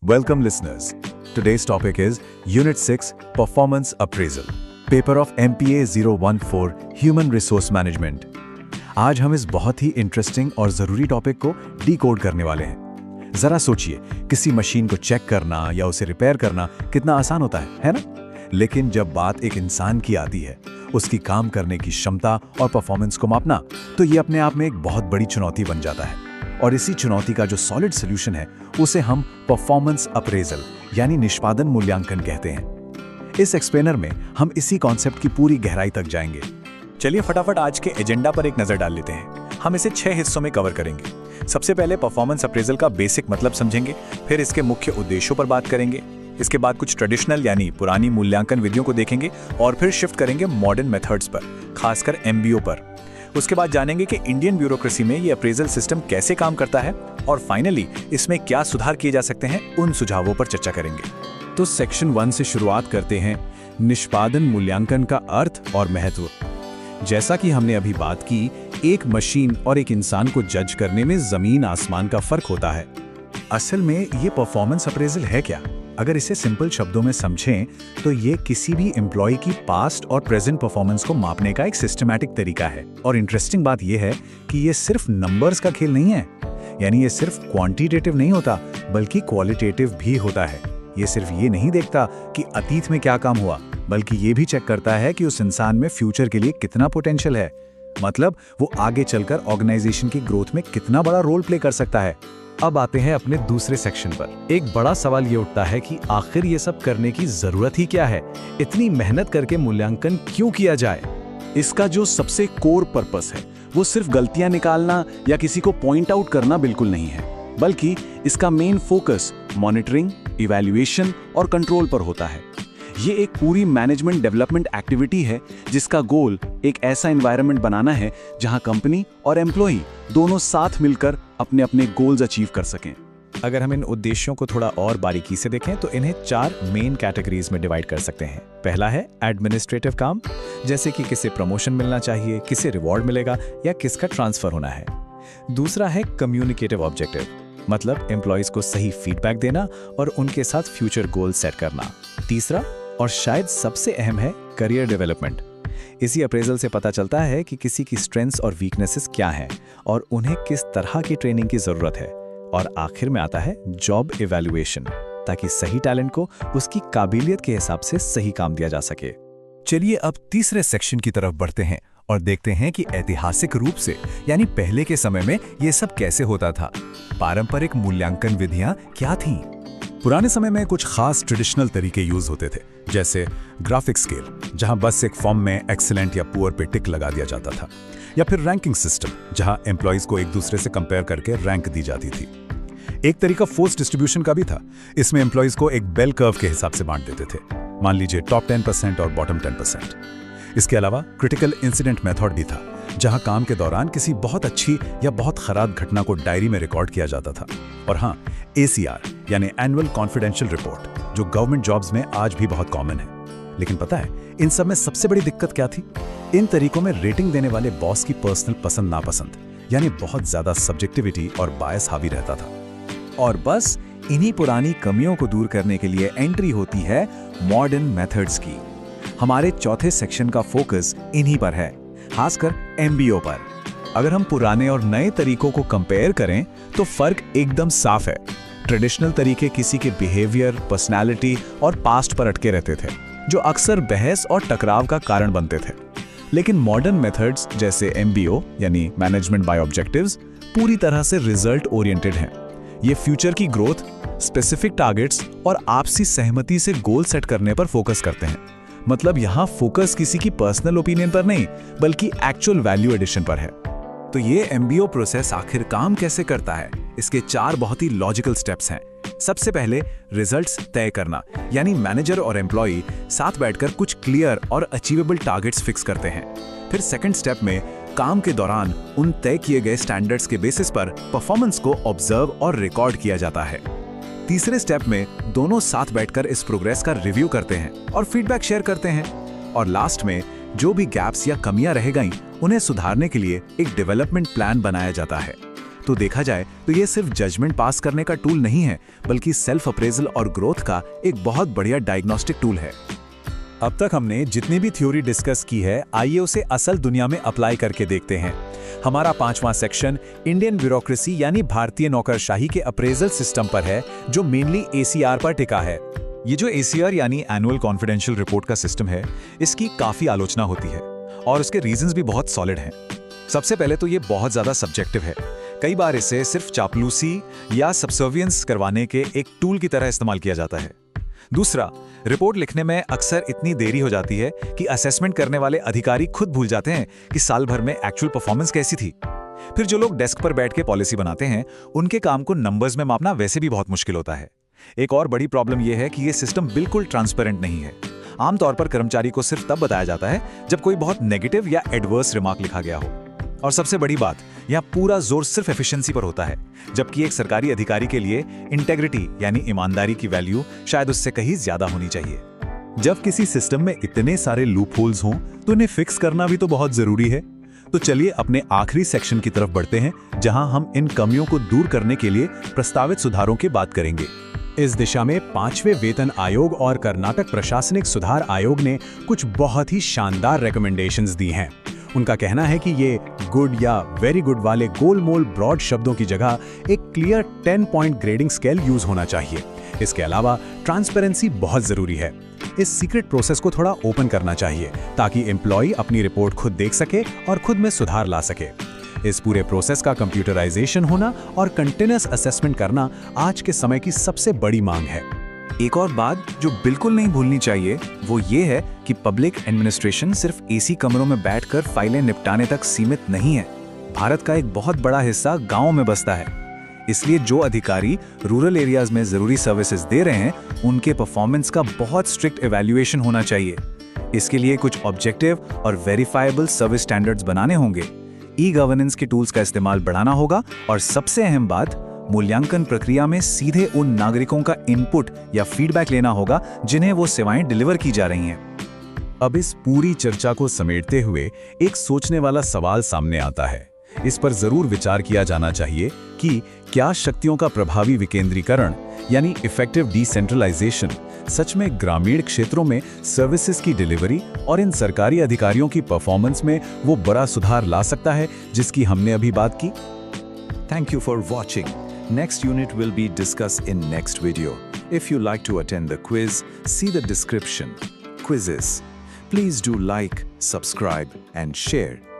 Welcome listeners. Today's topic is Unit 6 Performance Appraisal, paper of MPA 014 Human Resource Management. आज हम इस बहुत ही interesting और ज़रूरी टॉपिक को डीकोड करने वाले हैं। ज़रा सोचिए, किसी मशीन को चेक करना या उसे रिपेयर करना कितना आसान होता है ना? लेकिन जब बात एक इंसान की आती है, उसकी काम करने की क्षमता और परफॉर्मेंस को मापना, तो ये अपने आप में एक बहुत बड़ी चुनौती बन जाता है। और इसी चुनौती का जो सॉलिड सॉल्यूशन है, उसे हम परफॉर्मेंस अप्रेजल यानी निष्पादन मूल्यांकन कहते हैं। इस एक्सप्लेनर में हम इसी कॉन्सेप्ट की पूरी गहराई तक जाएंगे। चलिए फटाफट आज के एजेंडा पर एक नजर डाल लेते हैं। हम इसे 6 हिस्सों में कवर करेंगे। सबसे पहले परफॉर्मेंस अप्रेजल का बेसिक मतलब समझेंगे, फिर इसके मुख्य उद्देश्यों पर बात करेंगे, इसके बाद कुछ ट्रेडिशनल यानी पुरानी मूल्यांकन विधियों को देखेंगे और फिर शिफ्ट करेंगे मॉडर्न मेथड्स पर, खासकर एमबीओ पर। उसके बाद जानेंगे कि इंडियन ब्यूरोक्रेसी में ये अप्रेजल सिस्टम कैसे काम करता है और फाइनली इसमें क्या सुधार किए जा सकते हैं, उन सुझावों पर चर्चा करेंगे। तो सेक्शन 1 से शुरुआत करते हैं, निष्पादन मूल्यांकन का अर्थ और महत्व। जैसा कि हमने अभी बात की, एक मशीन और एक इंसान को जज करने में जमीन आसमान का फर्क होता है। असल में ये परफॉर्मेंस अप्रेजल है क्या? अगर इसे सिंपल शब्दों में समझें तो ये किसी भी एम्प्लॉय की पास्ट और प्रेजेंट परफॉर्मेंस को मापने का एक सिस्टमैटिक तरीका है। और इंटरेस्टिंग बात यह है कि ये सिर्फ नंबर्स का खेल नहीं है, यानी ये सिर्फ क्वांटिटेटिव नहीं होता बल्कि क्वालिटेटिव भी होता है। ये सिर्फ ये नहीं देखता कि अतीत में क्या काम हुआ, बल्कि ये भी चेक करता है कि उस इंसान में फ्यूचर के लिए कितना पोटेंशियल है, मतलब वो आगे चलकर ऑर्गेनाइजेशन की ग्रोथ में कितना बड़ा रोल प्ले कर सकता है। अब आते हैं अपने दूसरे सेक्शन पर। एक बड़ा सवाल ये उठता है कि आखिर ये सब करने की जरूरत ही क्या है? इतनी मेहनत करके मूल्यांकन क्यों किया जाए? इसका जो सबसे कोर पर्पस है वो सिर्फ गलतियां निकालना या किसी को पॉइंट आउट करना बिल्कुल नहीं है, बल्कि इसका मेन फोकस मॉनिटरिंग, इवैल्यूएशन और कंट्रोल पर होता है। ये एक पूरी मैनेजमेंट डेवलपमेंट एक्टिविटी है जिसका गोल एक ऐसा एनवायरनमेंट बनाना है जहां कंपनी और एम्प्लॉई दोनों साथ मिलकर अपने अपने गोल्स अचीव कर सकें। अगर हम इन उद्देश्यों को थोड़ा और बारीकी से देखें तो इन्हें 4 मेन कैटेगरीज में डिवाइड कर सकते हैं। पहला है एडमिनिस्ट्रेटिव काम, जैसे कि किसे प्रमोशन मिलना चाहिए, किसे रिवॉर्ड मिलेगा या किसका ट्रांसफर होना है। दूसरा है कम्युनिकेटिव ऑब्जेक्टिव, मतलब एम्प्लॉयज को सही फीडबैक देना और उनके साथ फ्यूचर गोल सेट करना। तीसरा और शायद सबसे अहम है करियर डेवलपमेंट। इसी अप्रेजल से पता चलता है कि किसी की स्ट्रेंथ्स और वीकनेसेस क्या हैं और उन्हें किस तरह की ट्रेनिंग की जरूरत है। और आखिर में आता है जॉब इवैल्यूएशन, ताकि सही टैलेंट को उसकी काबिलियत के हिसाब से सही काम दिया जा सके। चलिए अब तीसरे सेक्शन की तरफ बढ़ते हैं और देखते हैं कि ऐतिहासिक रूप से यानी पहले के समय में ये सब कैसे होता था। पारंपरिक मूल्यांकन विधियां क्या थीं? पुराने समय में कुछ खास ट्रेडिशनल तरीके यूज होते थे, जैसे ग्राफिक स्केल, जहां बस एक फॉर्म में एक्सीलेंट या पुअर पे टिक लगा दिया जाता था, या फिर रैंकिंग सिस्टम, जहां एम्प्लॉयज को एक दूसरे से कंपेयर करके रैंक दी जाती थी। एक तरीका फोर्स डिस्ट्रीब्यूशन का भी था। इसमें एम्प्लॉयज को एक बेल कर्व के हिसाब से बांट देते थे, मान लीजिए टॉप 10% और बॉटम 10%। इसके अलावा क्रिटिकल इंसिडेंट मेथड भी था, जहां काम के दौरान किसी बहुत अच्छी या बहुत खराब घटना को डायरी में रिकॉर्ड किया जाता था। और हाँ, ACR यानी एनुअल कॉन्फिडेंशियल रिपोर्ट, जो गवर्नमेंट जॉब्स में आज भी बहुत कॉमन है। लेकिन पता है इन सब में सबसे बड़ी दिक्कत क्या थी? इन तरीकों में रेटिंग देने वाले बॉस की पर्सनल पसंद नापसंद, यानी बहुत ज्यादा सब्जेक्टिविटी और बायस हावी रहता था। और बस इन्हीं पुरानी कमियों को दूर करने के लिए एंट्री होती है मॉडर्न मेथड्स की। हमारे चौथे सेक्शन का फोकस इन्हीं पर है, खासकर एमबीओ पर। अगर हम पुराने और नए तरीकों को कंपेयर करें तो फर्क एकदम साफ है। ट्रेडिशनल तरीके किसी के बिहेवियर, पर्सनालिटी और पास्ट पर अटके रहते थे, जो अक्सर बहस और टकराव का कारण बनते थे। लेकिन मॉडर्न मेथड्स जैसे एमबीओ यानी मैनेजमेंट बाय ऑब्जेक्टिव्स पूरी तरह से रिजल्ट ओरिएंटेड हैं। ये फ्यूचर की ग्रोथ, स्पेसिफिक टारगेट्स और आपसी सहमति से गोल सेट करने पर फोकस करते हैं। मतलब यहाँ फोकस किसी की पर्सनल ओपिनियन पर नहीं, बल्कि एक्चुअल वैल्यू एडिशन पर है। तो ये एमबीओ प्रोसेस आखिर काम कैसे करता है? इसके 4 बहुत ही लॉजिकल स्टेप्स हैं। सबसे पहले रिजल्ट्स तय करना, यानी मैनेजर और एम्प्लॉय साथ बैठकर कुछ क्लियर और अचीवेबल टारगेट्स फिक्स करते हैं। फिर सेकंड स्टेप में काम के दौरान उन तय किए गए स्टैंडर्ड्स के बेसिस पर परफॉर्मेंस को ऑब्जर्व और रिकॉर्ड किया जाता है। तीसरे स्टेप में दोनों साथ बैठकर इस प्रोग्रेस का रिव्यू करते हैं और फीडबैक शेयर करते हैं। और लास्ट में जो भी गैप्स या कमियां रह गईं, उन्हें सुधारने के लिए एक डेवलपमेंट प्लान बनाया जाता है। तो देखा जाए तो ये सिर्फ जजमेंट पास करने का टूल नहीं है, बल्कि सेल्फ अप्रेजल और ग्रोथ का एक बहुत बढ़िया डायग्नोस्टिक टूल है। अब तक हमने जितनी भी थ्योरी डिस्कस की है, आइए उसे असल दुनिया में अप्लाई करके देखते हैं। हमारा 5वां सेक्शन इंडियन ब्यूरोक्रेसी यानी भारतीय नौकरशाही के अप्रेजल सिस्टम पर है, जो मेनली ACR पर टिका है। ये जो ACR यानी एनुअल कॉन्फिडेंशियल रिपोर्ट का सिस्टम है, इसकी काफी आलोचना होती है और उसके रीजंस भी बहुत सॉलिड हैं। सबसे पहले तो ये बहुत ज्यादा सब्जेक्टिव है। कई बार इसे सिर्फ चापलूसी या सब्सर्वियंस करवाने के एक टूल की तरह इस्तेमाल किया जाता है। दूसरा, रिपोर्ट लिखने में अक्सर इतनी देरी हो जाती है कि असेसमेंट करने वाले अधिकारी खुद भूल जाते हैं कि साल भर में एक्चुअल परफॉर्मेंस कैसी थी। फिर जो लोग डेस्क पर बैठ के पॉलिसी बनाते हैं, उनके काम को नंबर्स में मापना वैसे भी बहुत मुश्किल होता है। एक और बड़ी प्रॉब्लम यह है कि यह सिस्टम बिल्कुल ट्रांसपेरेंट नहीं है। आमतौर पर कर्मचारी को सिर्फ तब बताया जाता है जब कोई बहुत नेगेटिव या एडवर्स रिमार्क लिखा गया हो। और सबसे बड़ी बात, यहाँ पूरा जोर सिर्फ एफिशिएंसी पर होता है, जबकि एक सरकारी अधिकारी के लिए इंटेग्रिटी यानी ईमानदारी की वैल्यू शायद उससे कहीं ज्यादा होनी चाहिए। जब किसी सिस्टम में इतने सारे लूप होल्स हों, तो इन्हें फिक्स करना भी तो बहुत जरूरी है। तो चलिए अपने आखिरी सेक्शन की तरफ बढ़ते हैं, जहां हम इन कमियों को दूर करने के लिए प्रस्तावित सुधारों की बात करेंगे। इस दिशा में 5वें वेतन आयोग और कर्नाटक प्रशासनिक सुधार आयोग ने कुछ बहुत ही शानदार रिकमेंडेशंस दी हैं। उनका कहना है कि ये गुड या वेरी गुड वाले गोलमोल ब्रॉड शब्दों की जगह एक clear 10 point grading scale use होना चाहिए। इसके अलावा ट्रांसपेरेंसी बहुत जरूरी है। इस सीक्रेट प्रोसेस को थोड़ा ओपन करना चाहिए ताकि एम्प्लॉय अपनी रिपोर्ट खुद देख सके और खुद में सुधार ला सके। इस पूरे प्रोसेस का कंप्यूटराइजेशन होना और कंटिन्यूअस असेसमेंट करना आज के समय की सबसे बड़ी मांग है। एक और बात जो बिल्कुल नहीं भूलनी चाहिए वो ये है कि पब्लिक एडमिनिस्ट्रेशन सिर्फ AC कमरों में बैठकर फाइलें निपटाने तक सीमित नहीं है। भारत का एक बहुत बड़ा हिस्सा गांवों में बसता है। इसलिए जो अधिकारी रूरल एरियाज में जरूरी सर्विसेज दे रहे हैं, उनके परफॉर्मेंस का बहुत स्ट्रिक्ट इवैल्यूएशन होना चाहिए। इसके लिए कुछ ऑब्जेक्टिव और वेरीफाइबल सर्विस स्टैंडर्ड्स बनाने होंगे। ई-गवर्नेंस के टूल्स का इस्तेमाल बढ़ाना होगा और सबसे अहम बात, मूल्यांकन प्रक्रिया में सीधे उन नागरिकों का इनपुट या फीडबैक लेना होगा जिन्हें वो सेवाएं डिलीवर की जा रही हैं। अब इस पूरी चर्चा को समेटते हुए एक सोचने वाला सवाल सामने आता है। इस पर जरूर विचार किया जाना चाहिए कि क्या शक्तियों का प्रभावी विकेंद्रीकरण यानी इफेक्टिव डिसेंट्रलाइजेशन सच में ग्रामीण क्षेत्रों में सर्विसेज की डिलीवरी और इन सरकारी अधिकारियों की परफॉर्मेंस में वो बड़ा सुधार ला सकता है जिसकी हमने अभी बात की। Thank you for watching. Next unit will be discussed in next video. If you like to attend the quiz, see the description. Quizzes. Please do like, subscribe and share.